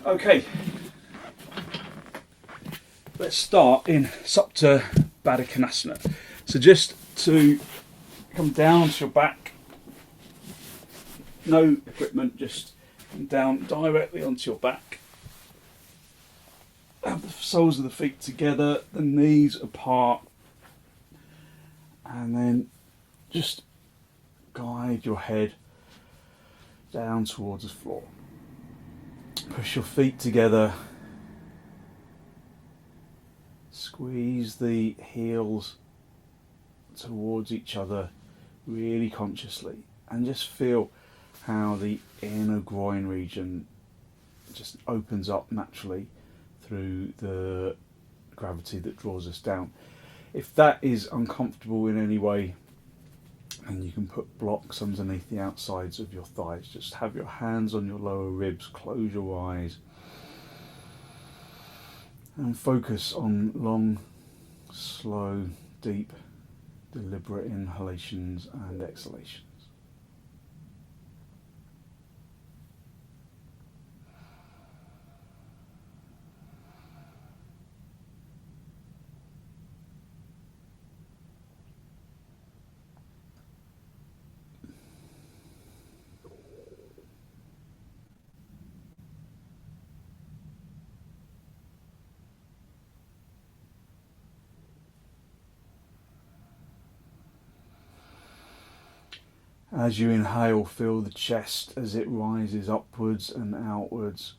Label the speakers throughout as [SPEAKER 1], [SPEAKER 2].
[SPEAKER 1] Okay, let's start in supta baddha konasana. So just to come down to your back, no equipment, just come down directly onto your back. Have the soles of the feet together, the knees apart, and then just guide your head down towards the floor. Push your feet together, squeeze the heels towards each other really consciously, and just feel how the inner groin region just opens up naturally through the gravity that draws us down. If that is uncomfortable in any way, and you can put blocks underneath the outsides of your thighs, just have your hands on your lower ribs, close your eyes, and focus on long, slow, deep, deliberate inhalations and exhalations. As you inhale, feel the chest as it rises upwards and outwards.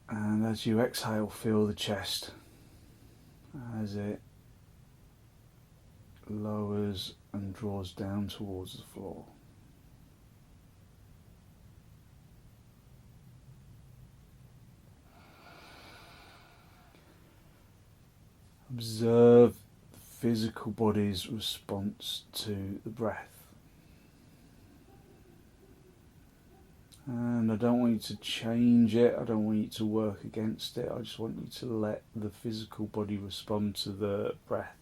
[SPEAKER 1] And as you exhale, feel the chest as it lowers and draws down towards the floor. Observe the physical body's response to the breath. And I don't want you to change it, I don't want you to work against it, I just want you to let the physical body respond to the breath.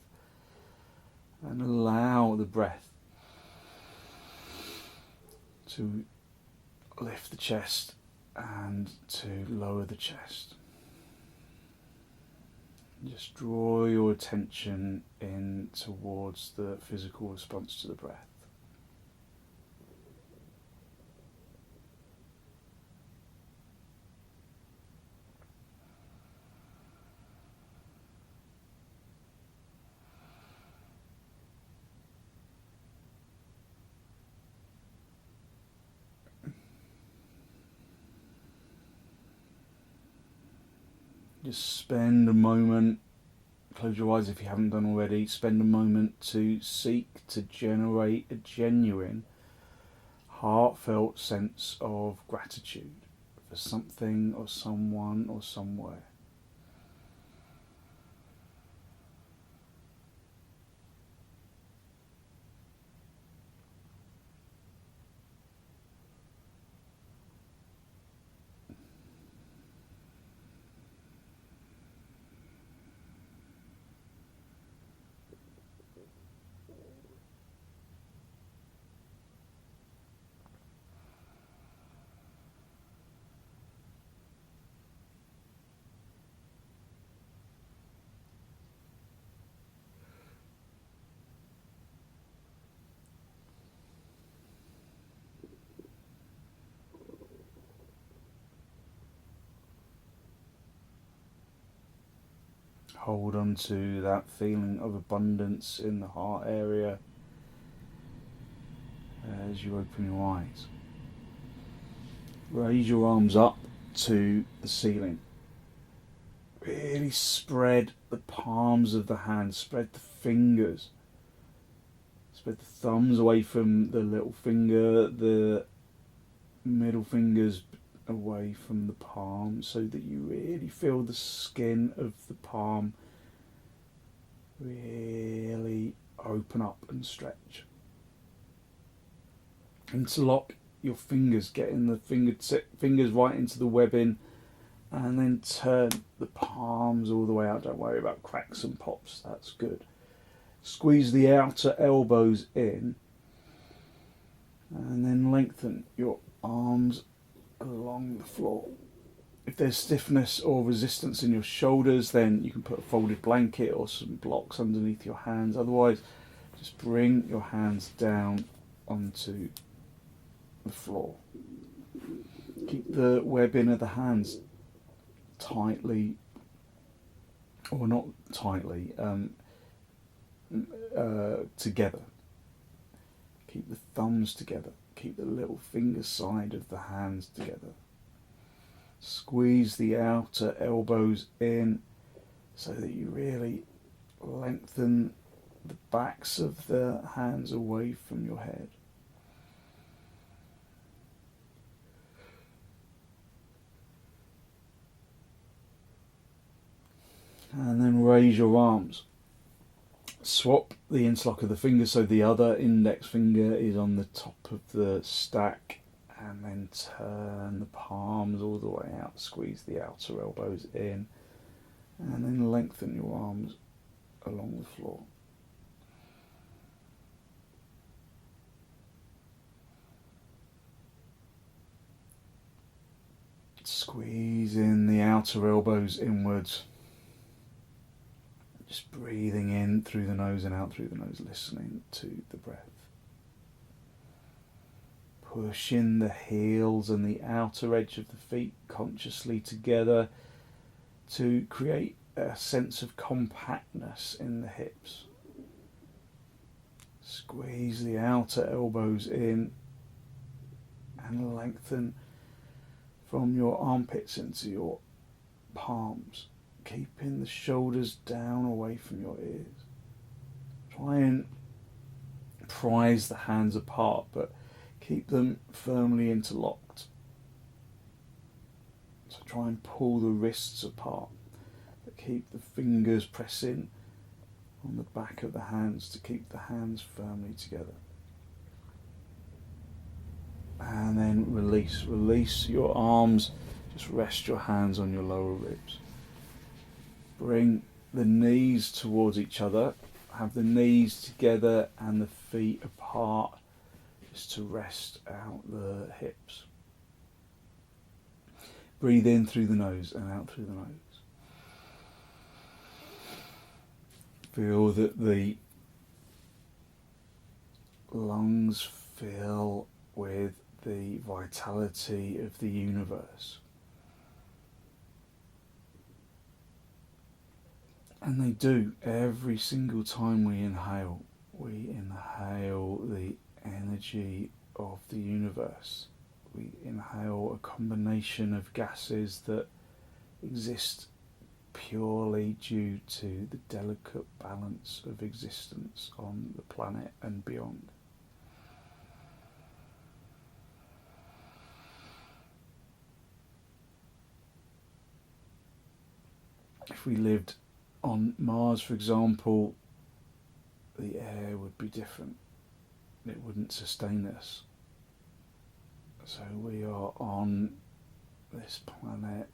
[SPEAKER 1] And allow the breath to lift the chest and to lower the chest. Just draw your attention in towards the physical response to the breath. Just spend a moment, close your eyes if you haven't done already, spend a moment to seek to generate a genuine, heartfelt sense of gratitude for something or someone or somewhere. Hold on to that feeling of abundance in the heart area as you open your eyes. Raise your arms up to the ceiling. Really spread the palms of the hands, spread the fingers. Spread the thumbs away from the little finger, the middle fingers away from the palm, so that you really feel the skin of the palm really open up and stretch. Interlock your fingers, getting the fingers right into the webbing, and then turn the palms all the way out. Don't worry about cracks and pops, that's good. Squeeze the outer elbows in, and then lengthen your arms along the floor. If there's stiffness or resistance in your shoulders, then you can put a folded blanket or some blocks underneath your hands. Otherwise, just bring your hands down onto the floor. Keep the webbing of the hands tightly, or not tightly, together. Keep the thumbs together. Keep the little finger side of the hands together. Squeeze the outer elbows in so that you really lengthen the backs of the hands away from your head. And then raise your arms. Swap the interlock of the fingers so the other index finger is on the top of the stack, and then turn the palms all the way out. Squeeze the outer elbows in, and then lengthen your arms along the floor. Squeeze in the outer elbows inwards. Just breathing in through the nose and out through the nose, listening to the breath. Push in the heels and the outer edge of the feet consciously together to create a sense of compactness in the hips. Squeeze the outer elbows in and lengthen from your armpits into your palms, keeping the shoulders down away from your ears. Try and prise the hands apart, but keep them firmly interlocked. So try and pull the wrists apart, but keep the fingers pressing on the back of the hands to keep the hands firmly together. And then release. Release your arms. Just rest your hands on your lower ribs. Bring the knees towards each other. Have the knees together and the feet apart, just to rest out the hips. Breathe in through the nose and out through the nose. Feel that the lungs fill with the vitality of the universe. And they do every single time we inhale. We inhale the energy of the universe. We inhale a combination of gases that exist purely due to the delicate balance of existence on the planet and beyond. If we lived on Mars, for example, the air would be different. It wouldn't sustain us. So we are on this planet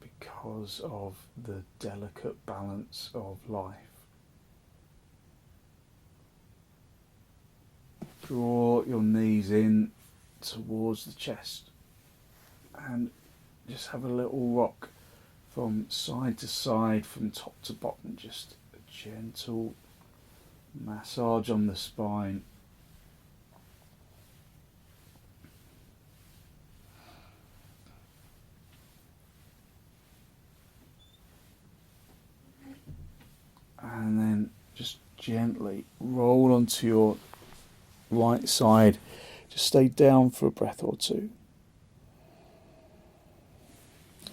[SPEAKER 1] because of the delicate balance of life. Draw your knees in towards the chest and just have a little rock from side to side, from top to bottom, just a gentle massage on the spine. And then just gently roll onto your right side. Just stay down for a breath or two.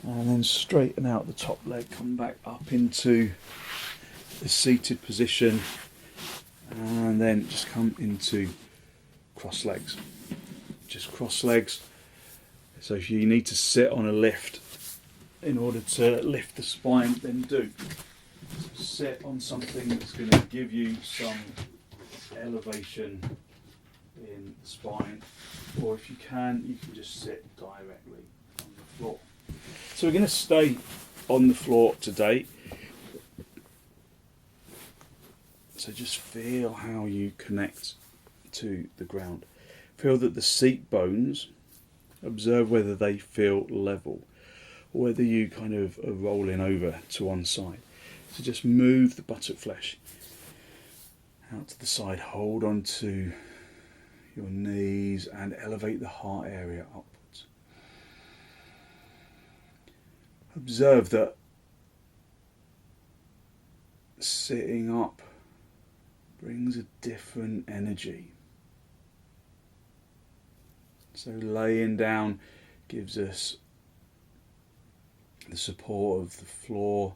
[SPEAKER 1] And then straighten out the top leg, come back up into the seated position, and then just come into cross legs. Just cross legs. So if you need to sit on a lift in order to lift the spine, then do. Sit on something that's going to give you some elevation in the spine, or if you can just sit directly on the floor. So we're going to stay on the floor today. So just feel how you connect to the ground. Feel that the seat bones Observe whether they feel level, or whether you kind of are rolling over to one side. So just move the buttock flesh out to the side, hold on to your knees and elevate the heart area upwards. Observe that sitting up brings a different energy. So laying down gives us the support of the floor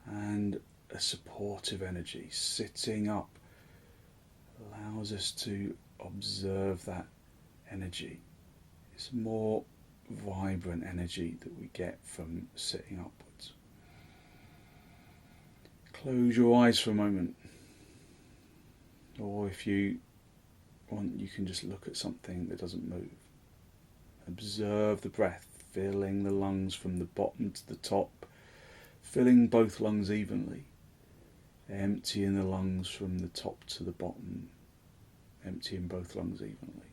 [SPEAKER 1] and a supportive energy. Sitting up allows us to observe that energy. It's more vibrant energy that we get from sitting upwards. Close your eyes for a moment, or if you want, you can just look at something that doesn't move. Observe the breath, filling the lungs from the bottom to the top, filling both lungs evenly, emptying the lungs from the top to the bottom, emptying both lungs evenly.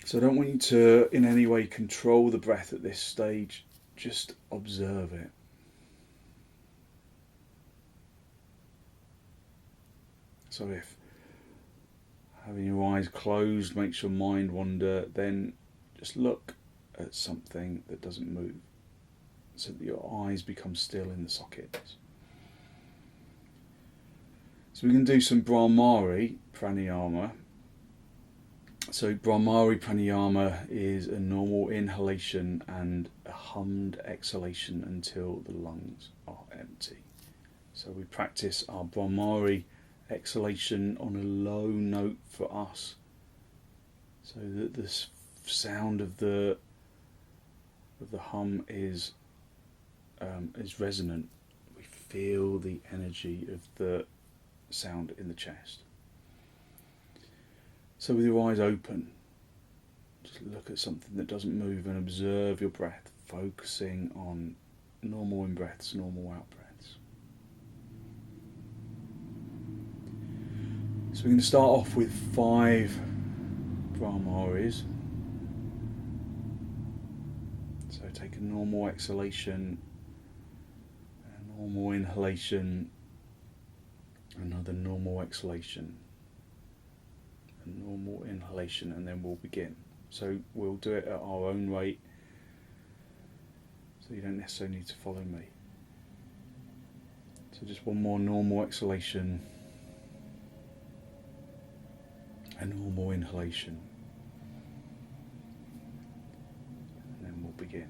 [SPEAKER 1] So I don't want you to in any way control the breath at this stage, just observe it. So if having your eyes closed makes your mind wander, then just look at something that doesn't move, so that your eyes become still in the sockets. So we can do some Brahmari pranayama. So Brahmari pranayama is a normal inhalation and a hummed exhalation until the lungs are empty. So we practice our Brahmari exhalation on a low note for us, so that the sound of the hum is resonant. We feel the energy of the sound in the chest. So with your eyes open, just look at something that doesn't move and observe your breath, focusing on normal in-breaths, normal out-breaths. So we're going to start off with 5 Brahmaris. So take a normal exhalation, a normal inhalation, another normal exhalation, a normal inhalation, and then we'll begin. So we'll do it at our own rate, so you don't necessarily need to follow me. So just one more normal exhalation, a normal inhalation, and then we'll begin.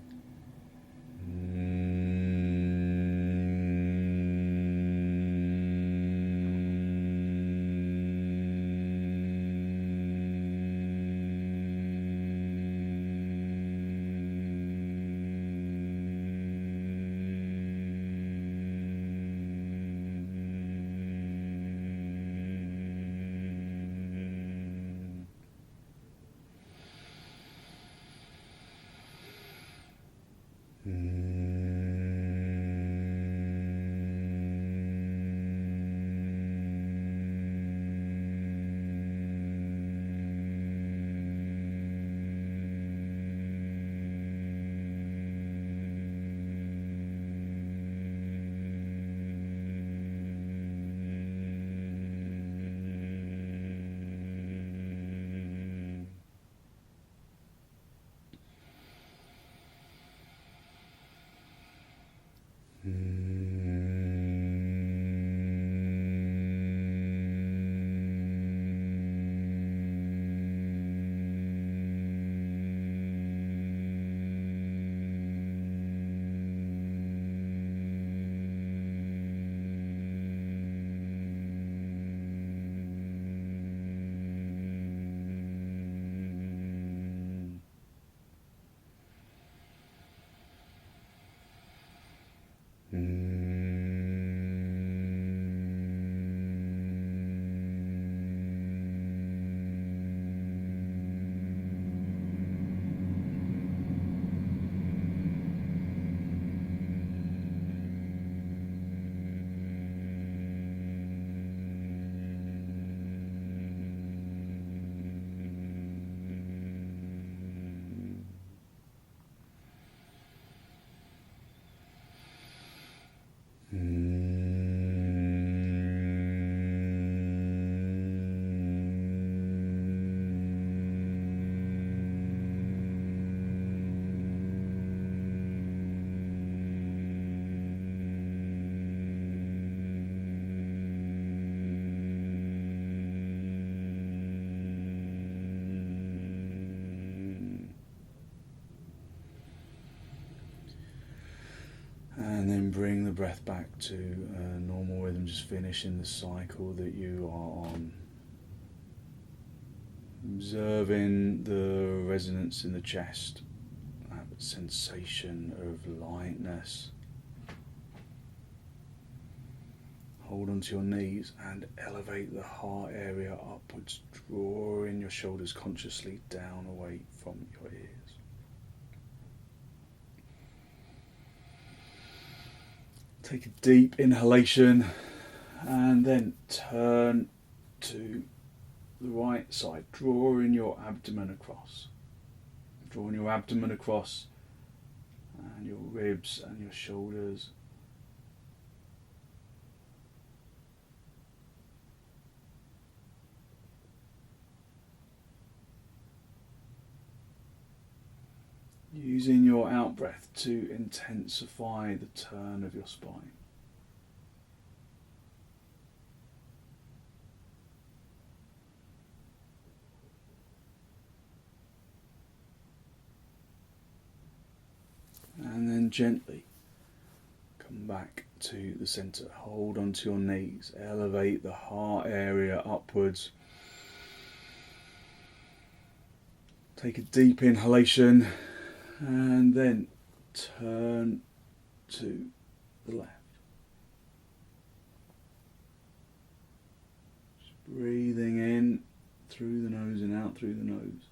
[SPEAKER 1] And then bring the breath back to a normal rhythm, just finishing the cycle that you are on. Observing the resonance in the chest, that sensation of lightness. Hold onto your knees and elevate the heart area upwards, drawing your shoulders consciously down away from your ears. Take a deep inhalation and then turn to the right side, drawing your abdomen across. Drawing your abdomen across and your ribs and your shoulders. Using your out-breath to intensify the turn of your spine. And then gently come back to the centre. Hold onto your knees. Elevate the heart area upwards. Take a deep inhalation and then turn to the left. Just breathing in through the nose and out through the nose.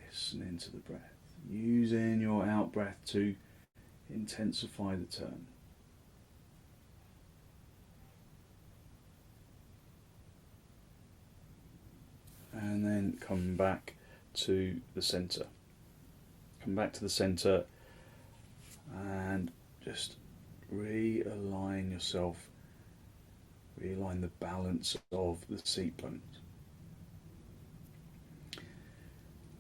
[SPEAKER 1] Listening to the breath. Using your out breath to intensify the turn. And then come back to the centre. Come back to the centre and just realign yourself. Realign the balance of the seat bones.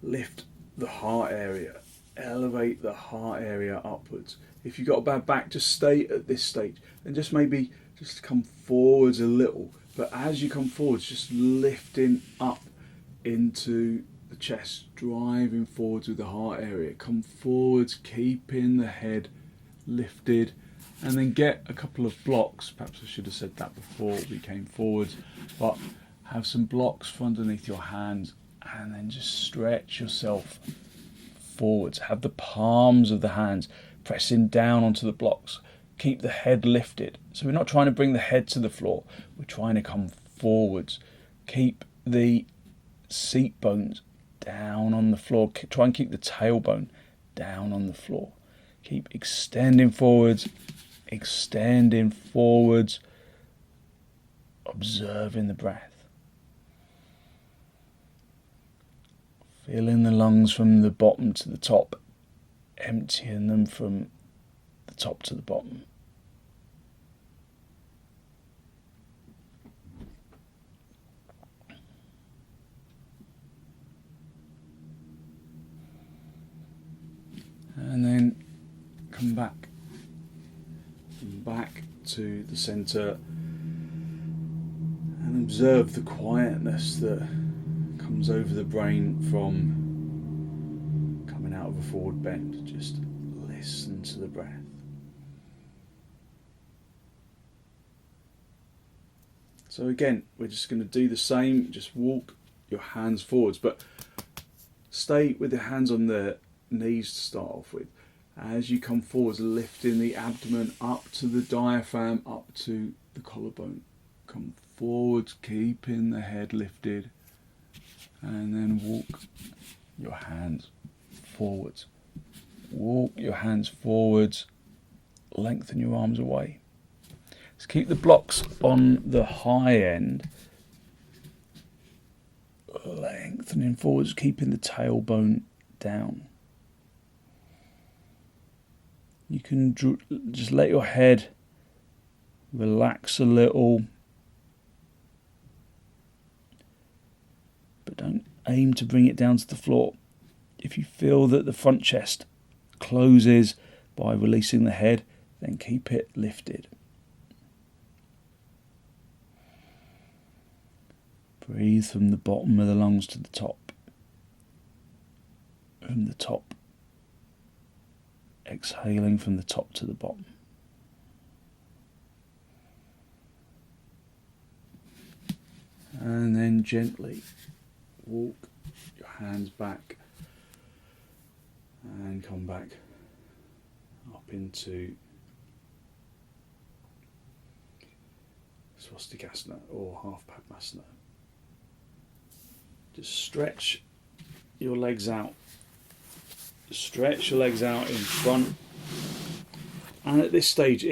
[SPEAKER 1] Lift the heart area. Elevate the heart area upwards. If you've got a bad back, just stay at this stage and just maybe just come forwards a little. But as you come forwards, just lifting up into the chest, driving forwards with the heart area. Come forwards, keeping the head lifted, and then get a couple of blocks. Perhaps I should have said that before we came forwards, but have some blocks for underneath your hands, and then just stretch yourself forwards. Have the palms of the hands pressing down onto the blocks. Keep the head lifted. So we're not trying to bring the head to the floor, we're trying to come forwards. Keep the seat bones down on the floor. Try and keep the tailbone down on the floor. Keep extending forwards, observing the breath. Filling the lungs from the bottom to the top, emptying them from the top to the bottom. And then come back to the centre and observe the quietness that comes over the brain from coming out of a forward bend. Just listen to the breath. So again, we're just going to do the same, just walk your hands forwards, but stay with your hands on the knees to start off with. As you come forwards, lifting the abdomen up to the diaphragm, up to the collarbone. Come forwards, keeping the head lifted, and then walk your hands forwards. Walk your hands forwards, lengthen your arms away. Just keep the blocks on the high end, lengthening forwards, keeping the tailbone down. You can just let your head relax a little, but don't aim to bring it down to the floor. If you feel that the front chest closes by releasing the head, then keep it lifted. Breathe from the bottom of the lungs to the top. From the top exhaling from the top to the bottom. And then gently walk your hands back and come back up into swastikasana or half padangusthana. Just stretch your legs out. Stretch your legs out in front. And at this stage,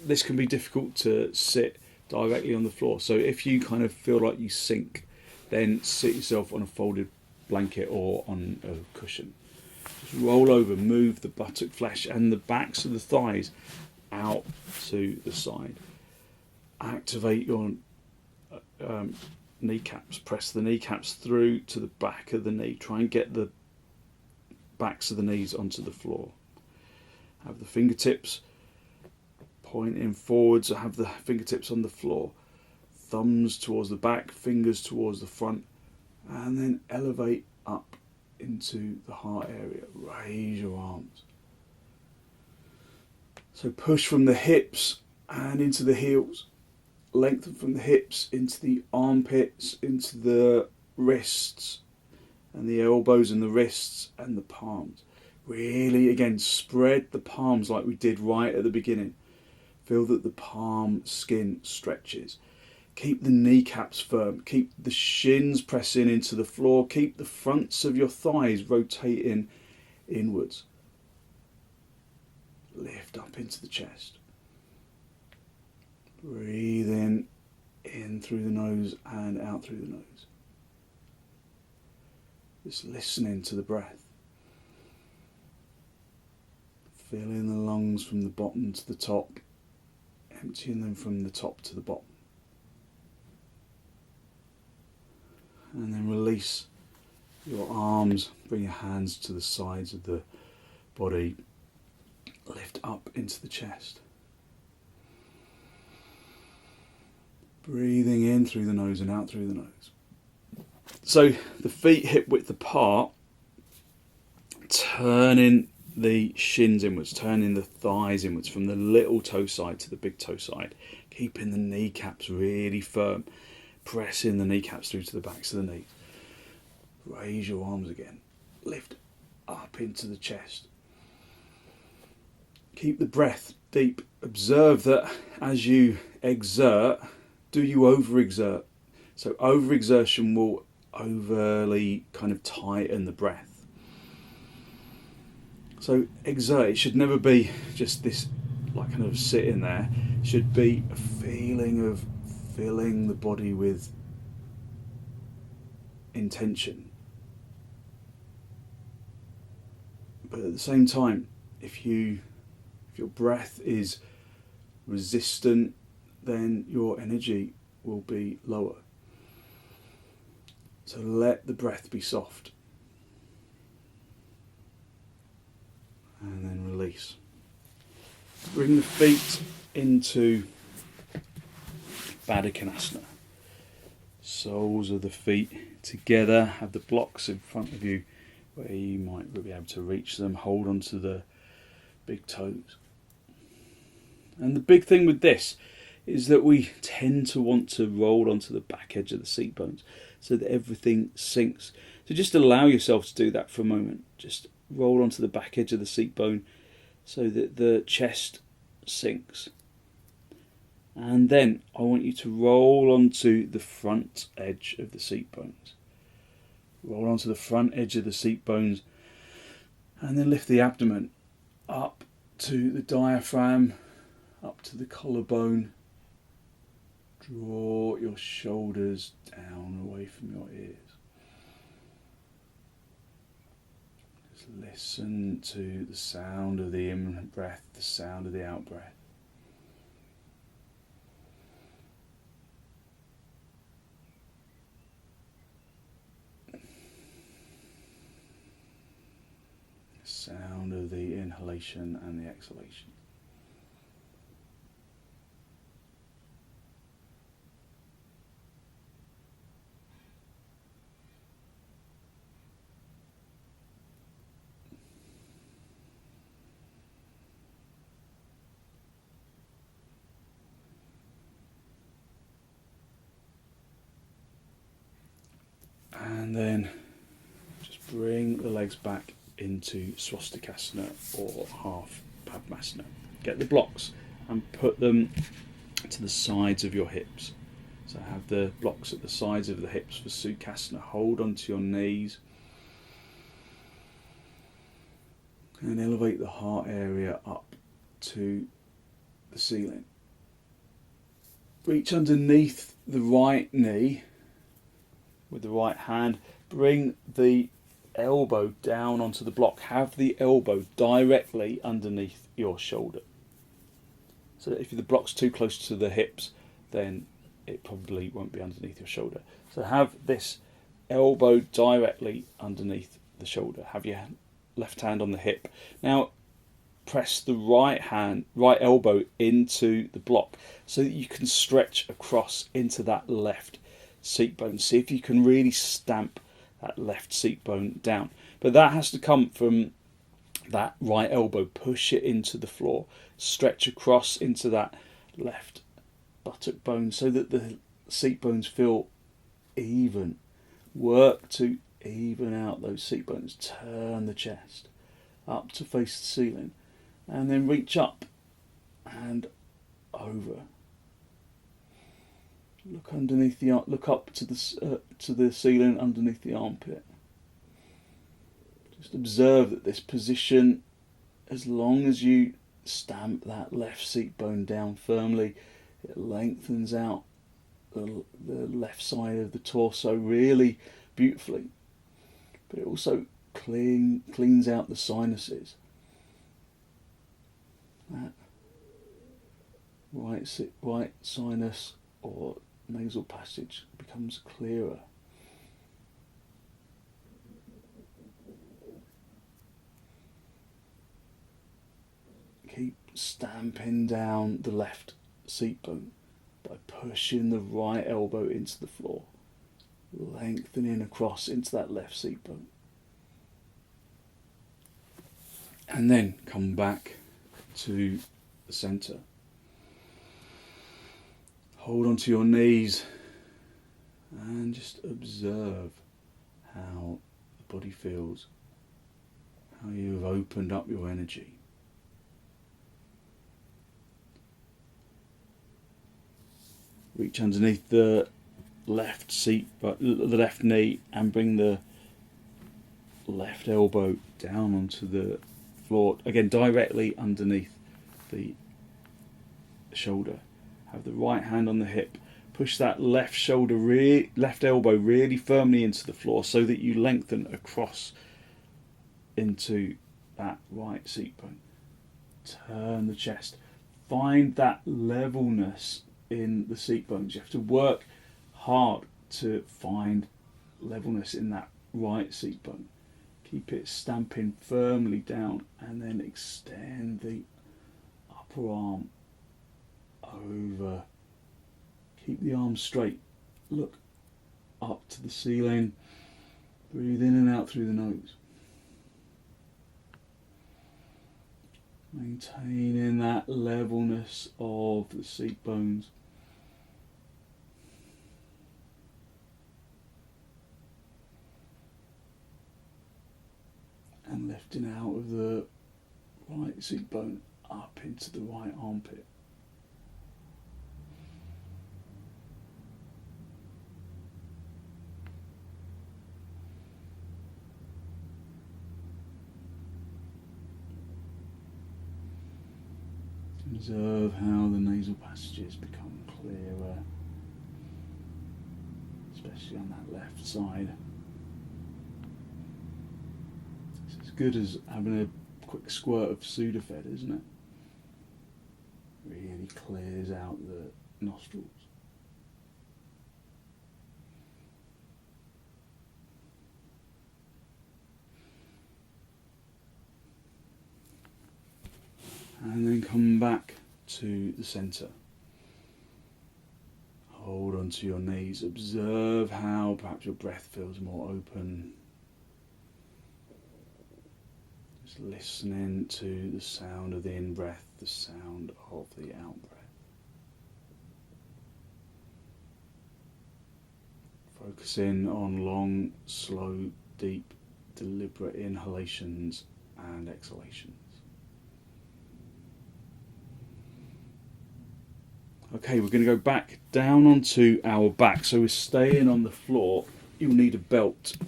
[SPEAKER 1] this can be difficult to sit directly on the floor. So if you kind of feel like you sink, then sit yourself on a folded blanket or on a cushion. Just roll over, move the buttock flesh and the backs of the thighs out to the side. Activate your kneecaps. Press the kneecaps through to the back of the knee. Try and get the backs of the knees onto the floor. Have the fingertips pointing forwards. Have the fingertips on the floor. Thumbs towards the back, fingers towards the front, and then elevate up into the heart area. Raise your arms. So push from the hips and into the heels. Lengthen from the hips into the armpits, into the wrists and the elbows and the wrists and the palms. Really, again, spread the palms like we did right at the beginning. Feel that the palm skin stretches. Keep the kneecaps firm. Keep the shins pressing into the floor. Keep the fronts of your thighs rotating inwards. Lift up into the chest. Breathe in through the nose and out through the nose. Just listening to the breath. Filling the lungs from the bottom to the top, emptying them from the top to the bottom. And then release your arms, bring your hands to the sides of the body, lift up into the chest. Breathing in through the nose and out through the nose. So the feet hip width apart, turning the shins inwards, turning the thighs inwards from the little toe side to the big toe side, keeping the kneecaps really firm, pressing the kneecaps through to the backs of the knees. Raise your arms again, lift up into the chest. Keep the breath deep. Observe that as you exert, do you overexert? So overexertion will overly kind of tighten the breath. So exert, it should never be just this like kind of sitting there. It should be a feeling of filling the body with intention. But at the same time, if your breath is resistant, then your energy will be lower. So let the breath be soft. And then release. Bring the feet into baddha konasana. Soles of the feet together. Have the blocks in front of you where you might be able to reach them. Hold onto the big toes. And the big thing with this is that we tend to want to roll onto the back edge of the seat bones so that everything sinks. So just allow yourself to do that for a moment. Just roll onto the back edge of the seat bone so that the chest sinks. And then I want you to roll onto the front edge of the seat bones. Roll onto the front edge of the seat bones and then lift the abdomen up to the diaphragm, up to the collarbone. Draw your shoulders down away from your ears. Just listen to the sound of the in-breath, the sound of the out-breath. The sound of the inhalation and the exhalation. then just bring the legs back into swastikasana or half padangusthana. Get the blocks and put them to the sides of your hips. So have the blocks at the sides of the hips for sukhasana. Hold onto your knees and elevate the heart area up to the ceiling. Reach underneath the right knee with the right hand. Bring the elbow down onto the block. Have the elbow directly underneath your shoulder. So if the block's too close to the hips, then it probably won't be underneath your shoulder. So have this elbow directly underneath the shoulder. Have your left hand on the hip. Now press the right elbow into the block so that you can stretch across into that left seat bone. See if you can really stamp that left seat bone down. But that has to come from that right elbow. Push it into the floor. Stretch across into that left buttock bone so that the seat bones feel even. Work to even out those seat bones. Turn the chest up to face the ceiling, and then reach up and over. Look underneath the look up to the ceiling underneath the armpit. Just observe that this position, as long as you stamp that left seat bone down firmly, it lengthens out the left side of the torso really beautifully. But it also cleans out the sinuses. That right sinus or nasal passage becomes clearer. Keep stamping down the left seat bone by pushing the right elbow into the floor, lengthening across into that left seat bone. And then come back to the centre. Hold onto your knees and just observe how the body feels, how you have opened up your energy. Reach underneath the left seat, but the left knee, and bring the left elbow down onto the floor. Again, directly underneath the shoulder. Have the right hand on the hip. Push that left shoulder, left elbow really firmly into the floor so that you lengthen across into that right seat bone. Turn the chest. Find that levelness in the seat bones. You have to work hard to find levelness in that right seat bone. Keep it stamping firmly down, and then extend the upper arm over. Keep the arm straight. Look up to the ceiling. Breathe in and out through the nose. Maintaining that levelness of the seat bones. And lifting out of the right seat bone up into the right armpit. Observe how the nasal passages become clearer, especially on that left side. It's as good as having a quick squirt of Sudafed, isn't it? Really clears out the nostrils. And then come back to the centre. Hold onto your knees. Observe how perhaps your breath feels more open. Just listening to the sound of the in-breath, the sound of the out-breath. Focusing on long, slow, deep, deliberate inhalations and exhalations. Okay, we're going to go back down onto our back. So we're staying on the floor. You'll need a belt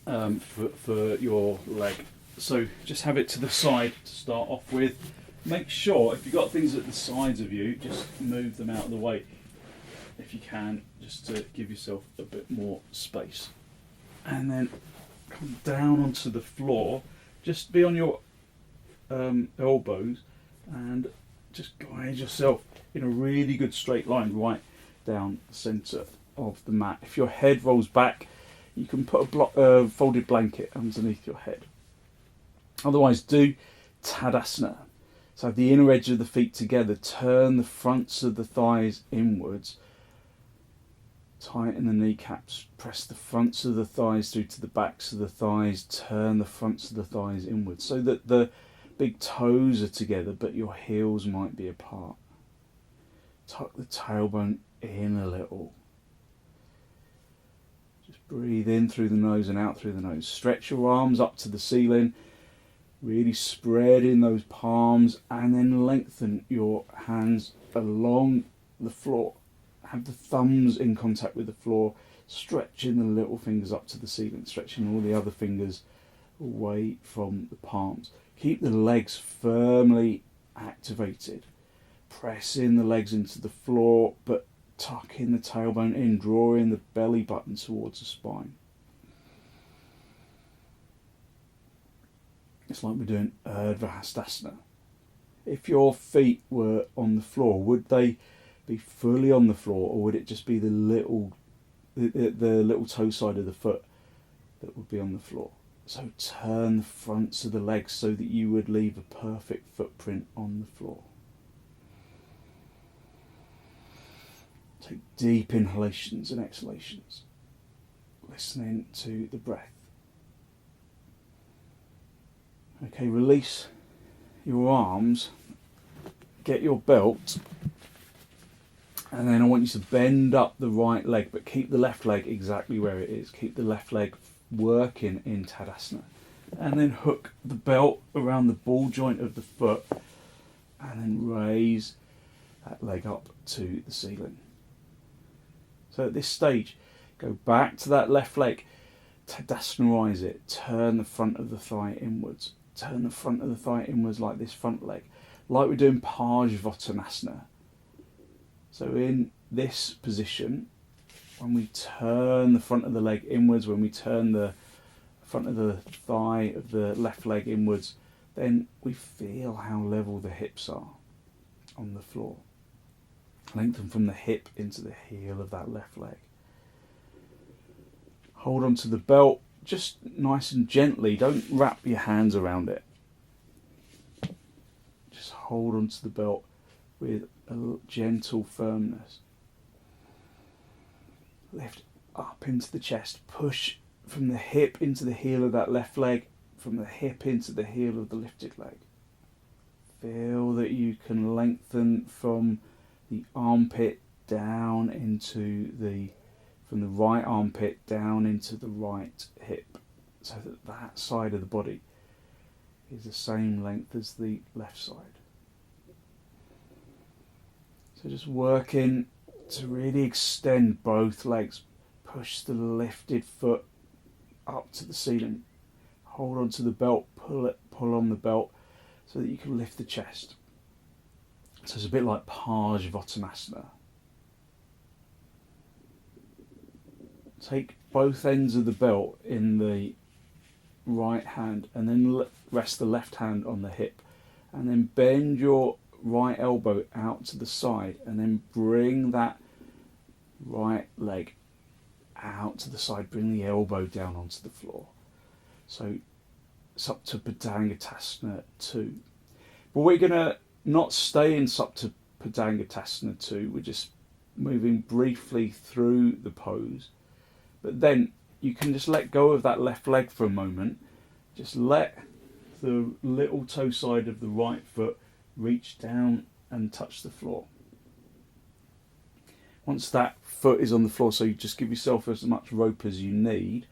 [SPEAKER 1] for your leg. So just have it to the side to start off with. Make sure, if you've got things at the sides of you, just move them out of the way if you can, just to give yourself a bit more space. And then come down onto the floor. Just be on your elbows and just guide yourself in a really good straight line right down the centre of the mat. If your head rolls back, you can put a folded blanket underneath your head. Otherwise, do tadasana. So have the inner edge of the feet together, turn the fronts of the thighs inwards, tighten the kneecaps, press the fronts of the thighs through to the backs of the thighs, turn the fronts of the thighs inwards so that the big toes are together but your heels might be apart. Tuck the tailbone in a little. Just breathe in through the nose and out through the nose. Stretch your arms up to the ceiling, really spread in those palms, and then lengthen your hands along the floor. Have the thumbs in contact with the floor, stretching the little fingers up to the ceiling, stretching all the other fingers away from the palms. Keep the legs firmly activated. Pressing the legs into the floor, but tucking the tailbone in, drawing the belly button towards the spine. It's like we're doing advisable. If your feet were on the floor, would they be fully on the floor, or would it just be the little toe side of the foot that would be on the floor? So turn the fronts of the legs so that you would leave a perfect footprint on the floor. Take deep inhalations and exhalations, listening to the breath. Okay, release your arms, get your belt, and then I want you to bend up the right leg, but keep the left leg exactly where it is. Keep the left leg working in tadasana. And then hook the belt around the ball joint of the foot, and then raise that leg up to the ceiling. So at this stage, go back to that left leg, tadasanaize it, turn the front of the thigh inwards. Turn the front of the thigh inwards like this front leg, like we're doing parsva. So in this position, when we turn the front of the leg inwards, when we turn the front of the thigh of the left leg inwards, then we feel how level the hips are on the floor. Lengthen from the hip into the heel of that left leg. Hold on to the belt, just nice and gently. Don't wrap your hands around it. Just hold on to the belt with a gentle firmness. Lift up into the chest. Push from the hip into the heel of that left leg, from the hip into the heel of the lifted leg. Feel that you can lengthen from the armpit down into from the right armpit down into the right hip, so that that side of the body is the same length as the left side. So just working to really extend both legs. Push the lifted foot up to the ceiling. Hold on to the belt, pull on the belt so that you can lift the chest. So it's a bit like parsva. Take both ends of the belt in the right hand and then rest the left hand on the hip, and then bend your right elbow out to the side and then bring that right leg out to the side, bring the elbow down onto the floor. So it's up to padangusthana 2. But we're going to not stay in supta padangusthana 2, we're just moving briefly through the pose. But then you can just let go of that left leg for a moment. Just let the little toe side of the right foot reach down and touch the floor. Once that foot is on the floor, so you just give yourself as much rope as you need,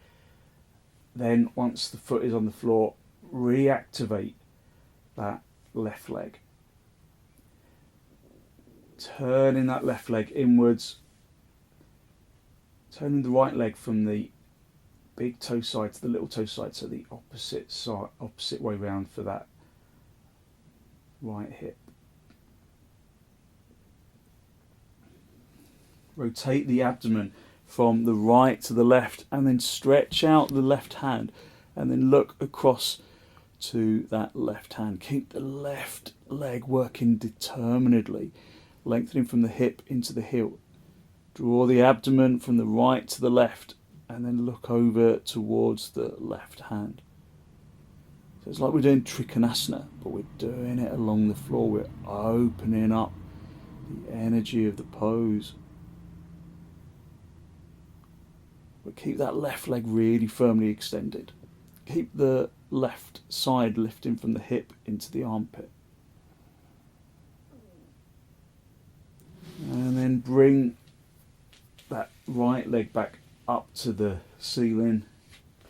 [SPEAKER 1] then once the foot is on the floor, reactivate that left leg. Turning that left leg inwards, turning the right leg from the big toe side to the little toe side, so the opposite way round for that right hip. Rotate the abdomen from the right to the left, and then stretch out the left hand, and then look across to that left hand. Keep the left leg working determinedly, lengthening from the hip into the heel. Draw the abdomen from the right to the left, and then look over towards the left hand. So it's like we're doing trikonasana, but we're doing it along the floor. We're opening up the energy of the pose. But keep that left leg really firmly extended. Keep the left side lifting from the hip into the armpit. And then bring that right leg back up to the ceiling.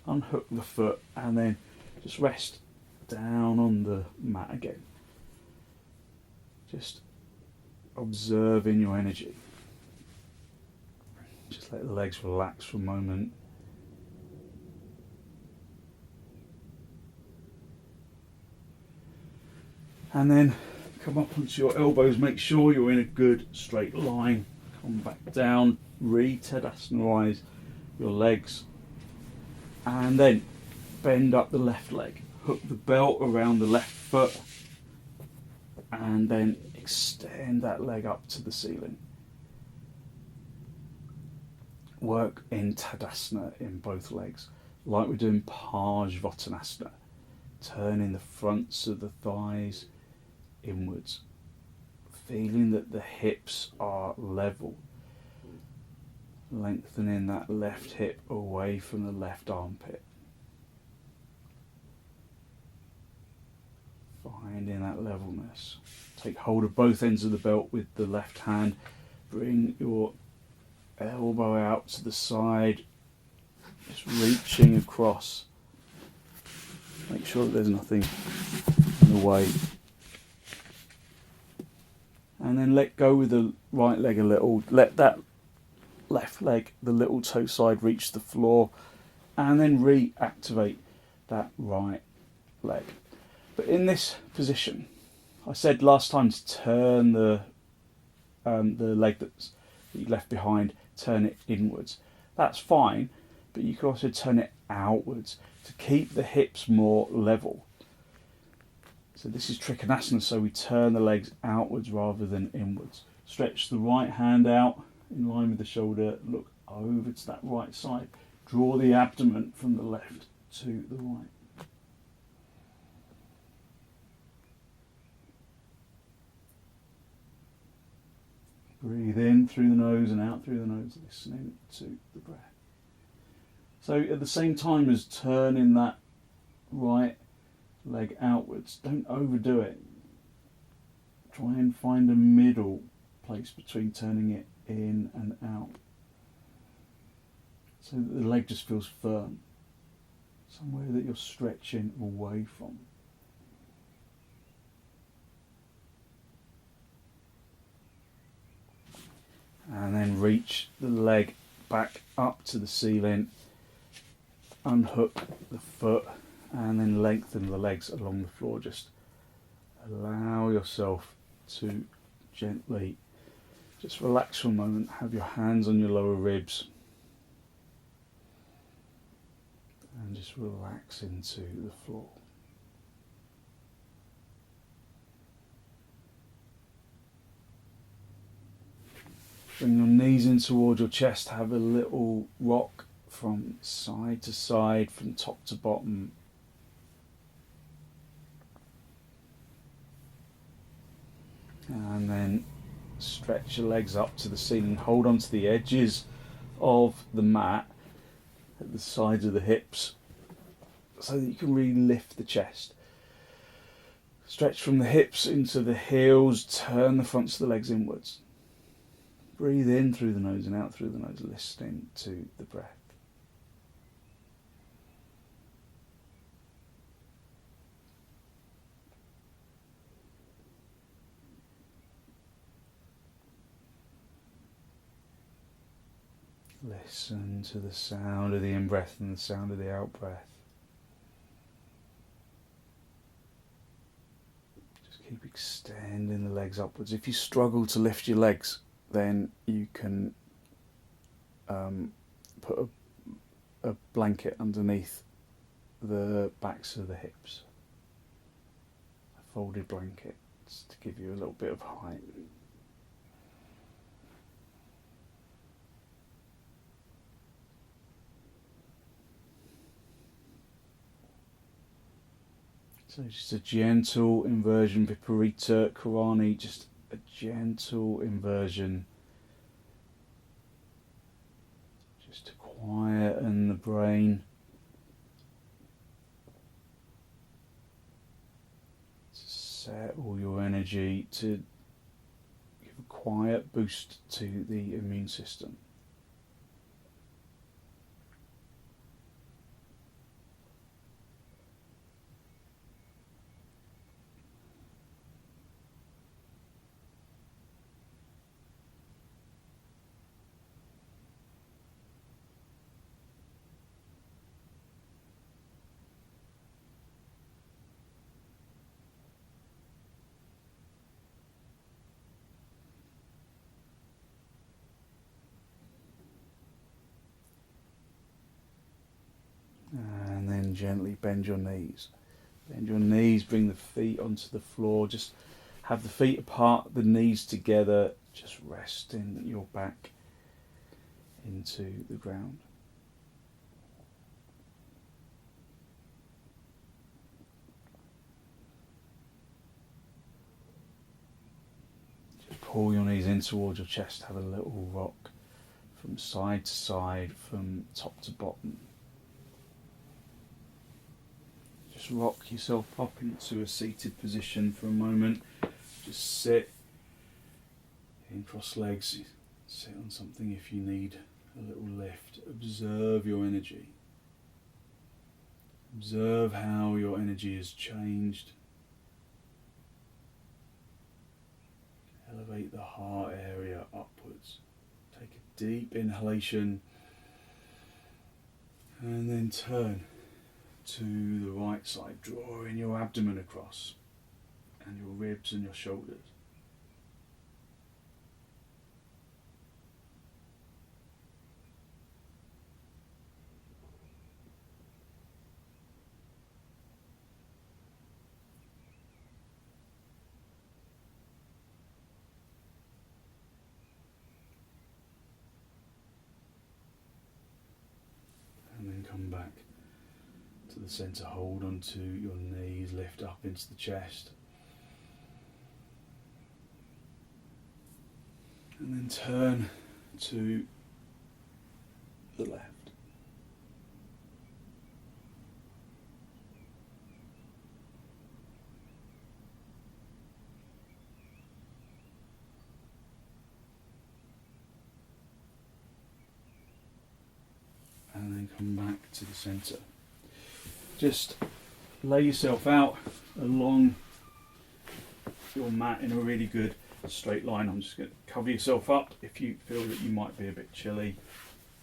[SPEAKER 1] Unhook the foot and then just rest down on the mat again. Just observing your energy. Just let the legs relax for a moment. And then come up onto your elbows, make sure you're in a good straight line. Come back down, re-tadasana-wise your legs. And then bend up the left leg. Hook the belt around the left foot. And then extend that leg up to the ceiling. Work in tadasana in both legs, like we're doing parsva, turning the fronts of the thighs inwards, feeling that the hips are level, lengthening that left hip away from the left armpit, finding that levelness. Take hold of both ends of the belt with the left hand, bring your elbow out to the side, just reaching across. Make sure that there's nothing in the way. And then let go with the right leg a little. Let that left leg, the little toe side, reach the floor, and then reactivate that right leg. But in this position, I said last time to turn the leg that you left behind, turn it inwards. That's fine, but you can also turn it outwards to keep the hips more level. So this is trikonasana, so we turn the legs outwards rather than inwards. Stretch the right hand out in line with the shoulder, look over to that right side. Draw the abdomen from the left to the right. Breathe in through the nose and out through the nose, listening to the breath. So at the same time as turning that right leg outwards, don't overdo it. Try and find a middle place between turning it in and out, so that the leg just feels firm, somewhere that you're stretching away from. And then reach the leg back up to the ceiling, unhook the foot, and then lengthen the legs along the floor. Just allow yourself to gently just relax for a moment. Have your hands on your lower ribs and just relax into the floor. Bring your knees in towards your chest. Have a little rock from side to side, from top to bottom. And then stretch your legs up to the ceiling. Hold on to the edges of the mat at the sides of the hips so that you can really lift the chest. Stretch from the hips into the heels. Turn the fronts of the legs inwards. breathe in through the nose and out through the nose, listening to the breath. Listen to the sound of the in-breath and the sound of the out-breath. Just keep extending the legs upwards. If you struggle to lift your legs, then you can put a blanket underneath the backs of the hips. A folded blanket to give you a little bit of height. So just a gentle inversion, viparita, Karanhi, just a gentle inversion. Just to quieten the brain. To settle your energy, to give a quiet boost to the immune system. And then gently bend your knees. Bend your knees, bring the feet onto the floor. Just have the feet apart, the knees together. Just resting your back into the ground. Just pull your knees in towards your chest. Have a little rock from side to side, from top to bottom. Just rock yourself up into a seated position for a moment. Just sit in cross legs. Sit on something if you need a little lift. Observe your energy. Observe how your energy has changed. Elevate the heart area upwards. Take a deep inhalation and then turn to the right side, drawing your abdomen across and your ribs and your shoulders. And then come back to the centre, hold onto your knees, lift up into the chest. And then turn to the left. And then come back to the centre. Just lay yourself out along your mat in a really good straight line. I'm just going to cover yourself up if you feel that you might be a bit chilly.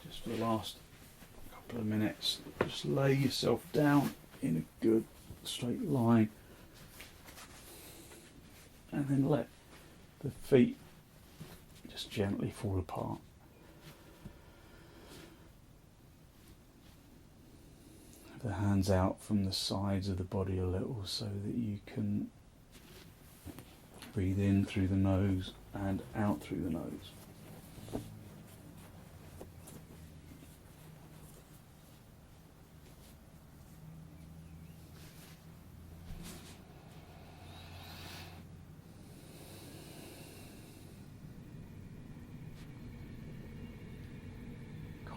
[SPEAKER 1] Just for the last couple of minutes, just lay yourself down in a good straight line. And then let the feet just gently fall apart. The hands out from the sides of the body a little so that you can breathe in through the nose and out through the nose.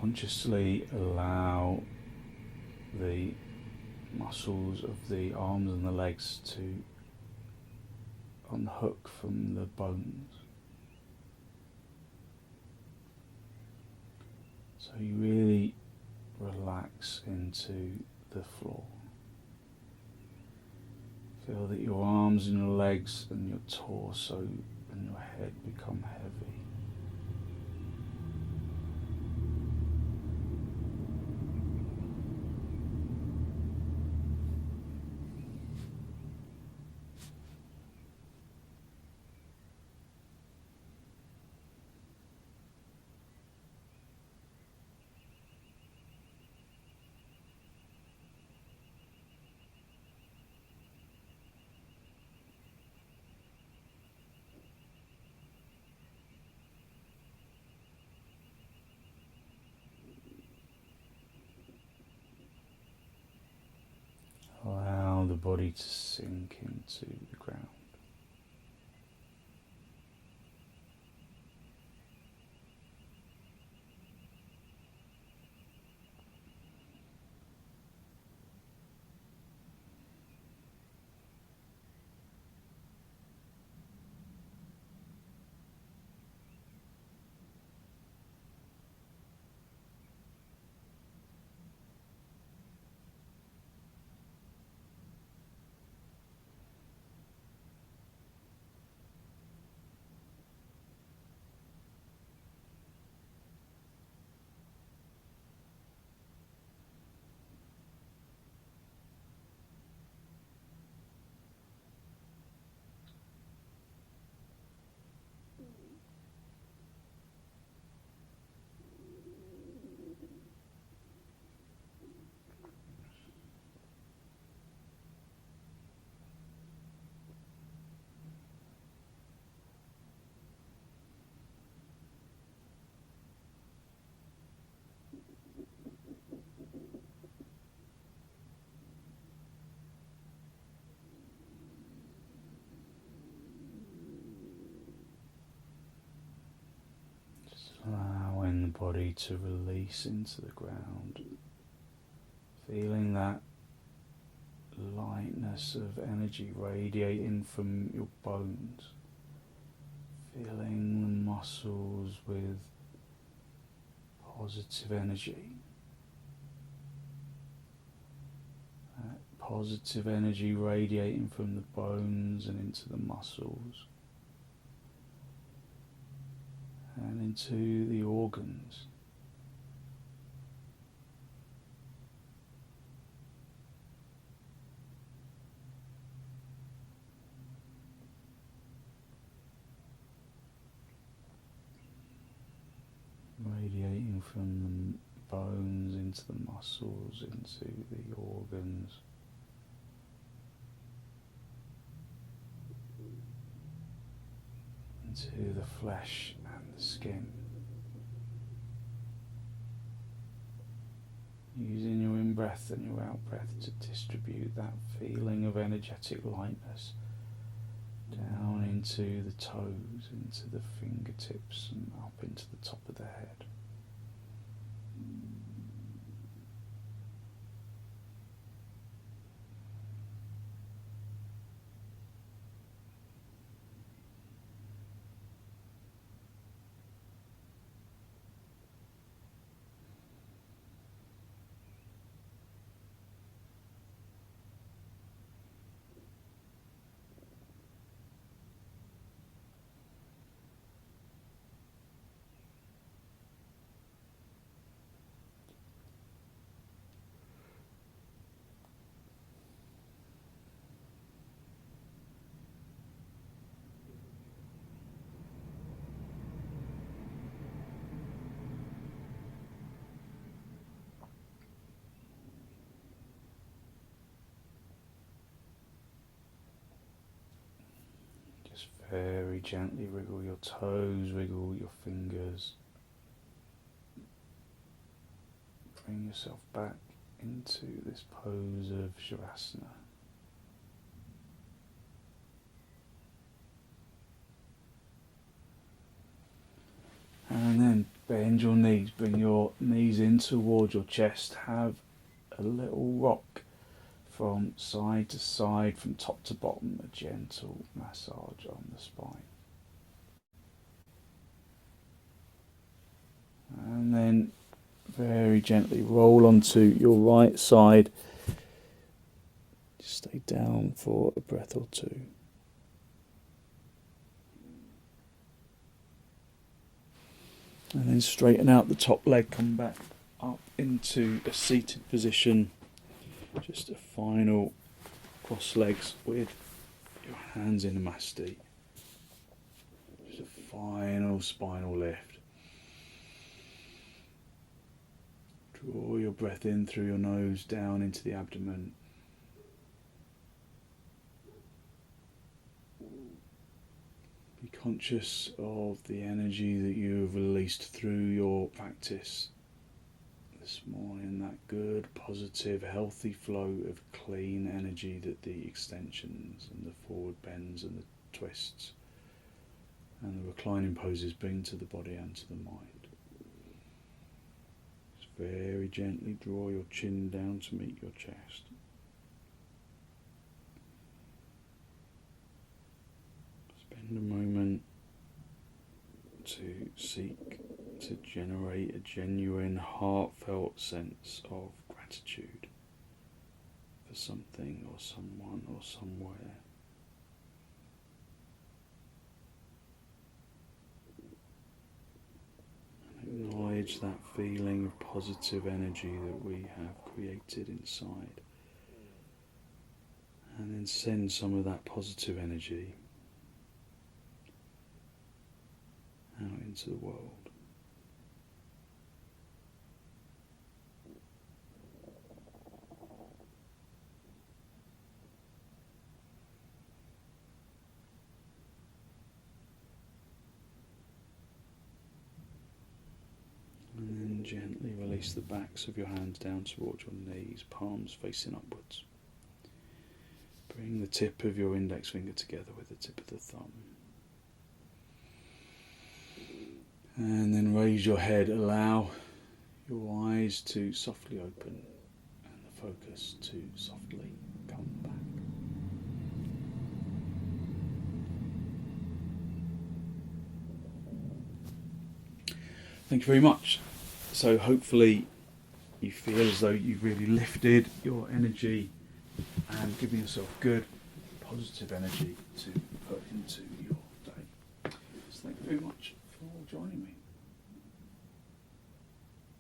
[SPEAKER 1] Consciously allow the muscles of the arms and the legs to unhook from the bones. So you really relax into the floor. Feel that your arms and your legs and your torso and your head become heavy. Allow the body to sink into the ground. Allowing the body to release into the ground, feeling that lightness of energy radiating from your bones, filling the muscles with positive energy. That positive energy radiating from the bones and into the muscles and into the organs. Radiating from the bones into the muscles, into the organs. Into the flesh and the skin. Using your in-breath and your out-breath to distribute that feeling of energetic lightness down into the toes, into the fingertips and up into the top of the head. Very gently wriggle your toes, wriggle your fingers. Bring yourself back into this pose of sirvasana. And then bend your knees, bring your knees in towards your chest, have a little rock from side to side, from top to bottom, a gentle massage on the spine. And then Very gently roll onto your right side. Just stay down for a breath or two. And then straighten out the top leg, come back up into a seated position. Just a final cross legs with your hands in the masti. Just a final spinal lift. Draw your breath in through your nose down into the abdomen. Be conscious of the energy that you have released through your practice this morning, that good, positive, healthy flow of clean energy that the extensions and the forward bends and the twists and the reclining poses bring to the body and to the mind. Just very gently draw your chin down to meet your chest. Spend a moment to seek to generate a genuine, heartfelt sense of gratitude for something or someone or somewhere. And acknowledge that feeling of positive energy that we have created inside. And then send some of that positive energy out into the world. And then gently release the backs of your hands down towards your knees, palms facing upwards. Bring the tip of your index finger together with the tip of the thumb. And then raise your head, allow your eyes to softly open and the focus to softly come back. Thank you very much. So hopefully you feel as though you've really lifted your energy and given yourself good, positive energy to put into your day. So thank you very much for joining me.